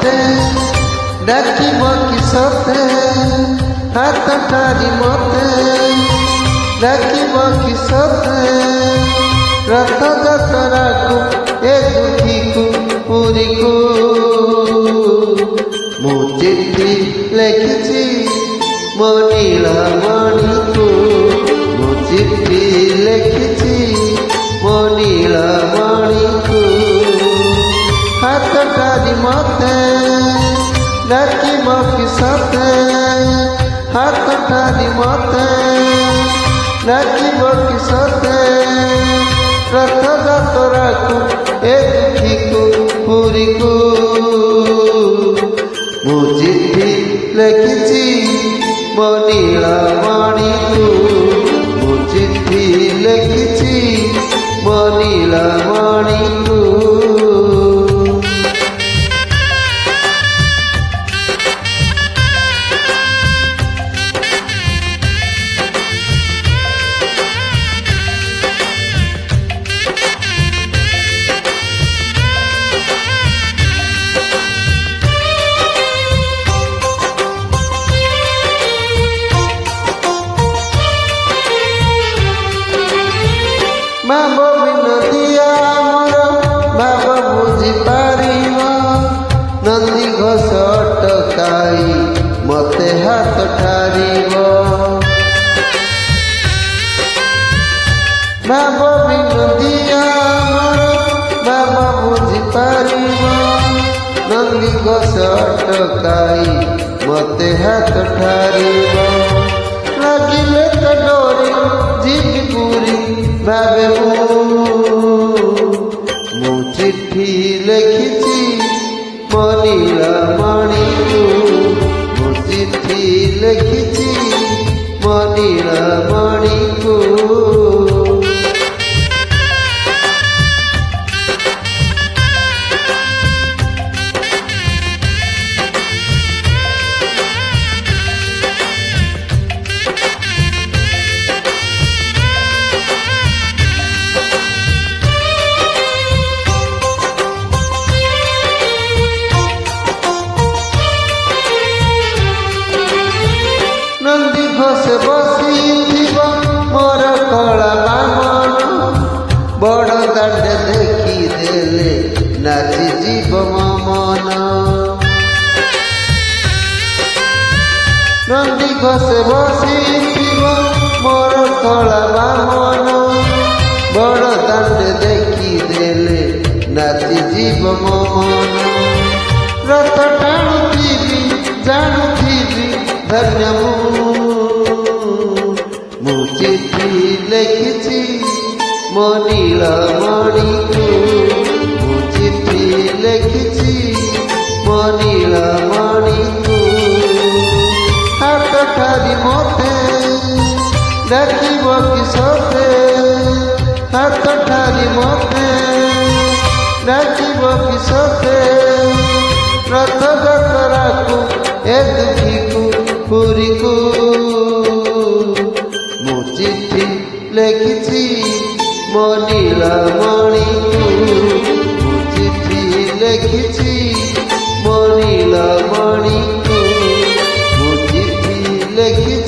ମତେ ଡାକିବ କିସତେ ହାତ ଠାରି ମତେ ଡାକିବ କିସତେ ରଥଯାତ୍ରାକୁ ଏ ଦୁଃଖୀକୁ ପୁରୀକୁ ମୁଁ ଚିଠି ଲେଖିଛି ମୋ ନୀଳମଣିକୁ ମୁଁ ଚିଠି ଲେଖିଛି ମୋ ନୀଳମଣିକୁ ହାତ ଠାରି ମତେ ଡାକିବ କିସତେ ହାତ ଠାରି ମତେ ଡାକିବ କିସତେ ରଥଯାତ୍ରାକୁ ଏ ଦୁଃଖୀକୁ ପୁରୀକୁ ମୁଁ ଚିଠି ଲେଖିଛି ମୋ ନୀଳମଣିକୁ ମୁଁ ଚିଠି ଲେଖିଛି ମୋ ନୀଳମଣିକୁ ଭାବ ବିନୋଦିଆ ଆମର ଭାବ ବୁଝିପାରିବ ନନ୍ଦୀ ଘୋଷ ଅଟକାଇ ମତେ ହାତ ଠାରିବ ଭାବ ବିନୋଦିଆ ଆମର ଭାବ ବୁଝିପାରିବ ନନ୍ଦୀ ଘୋଷ ଅଟକାଇ ମତେ ହାତ ଠାରିବ ଲାଗିଲେ ତ ଡୋରି ଯିବି ପୁରୀ ଭାବେ ମୁଁ ଚିଠି ଲେଖିଛି ମୋ ନୀଳମଣିକୁ ମୁଁ ଚିଠି ଲେଖିଛି ମୋ ନୀଳମଣିକୁ ନନ୍ଦୀ ଘୋଷ ବସିଥିବ ମୋର କଳା ବାମନ ବଡ଼ ଦାଣ୍ଡ ଦେଖିଦେଲେ ନାଚିଯିବ ମୋ ମନ ନନ୍ଦୀ ଘୋଷ ବସିଥିବ ମୋର କଳା ବାମନ ବଡ଼ ଦାଣ୍ଡ ଦେଖିଦେଲେ ନାଚିଯିବ ମୋ ମନ ରଥ ଟାଣୁଥିବି ଜାଣୁଥିବି ଧନ୍ୟ ମୁଁ ଚିଠି ଲେଖିଛି ମୋ ନୀଳମଣିକୁ ମୁଁ ଚିଠି ଲେଖିଛି ମୋ ନୀଳମଣିକୁ ହାତ ଠାରି ମତେ ଡାକିବ କିସତେ ହାତ ଠାରି ମତେ ଡାକିବ କିସତେ ରଥଯାତ୍ରାକୁ ଏ ଦୁଃଖୀକୁ ପୁରୀକୁ ମୁଁ ଚିଠି ଲେଖିଛି ମୋ ନୀଳମଣିକୁ ମୁଁ ଚିଠି ଲେଖିଛି ମୋ ନୀଳମଣିକୁ ମୁଁ ଚିଠି ଲେଖିଛି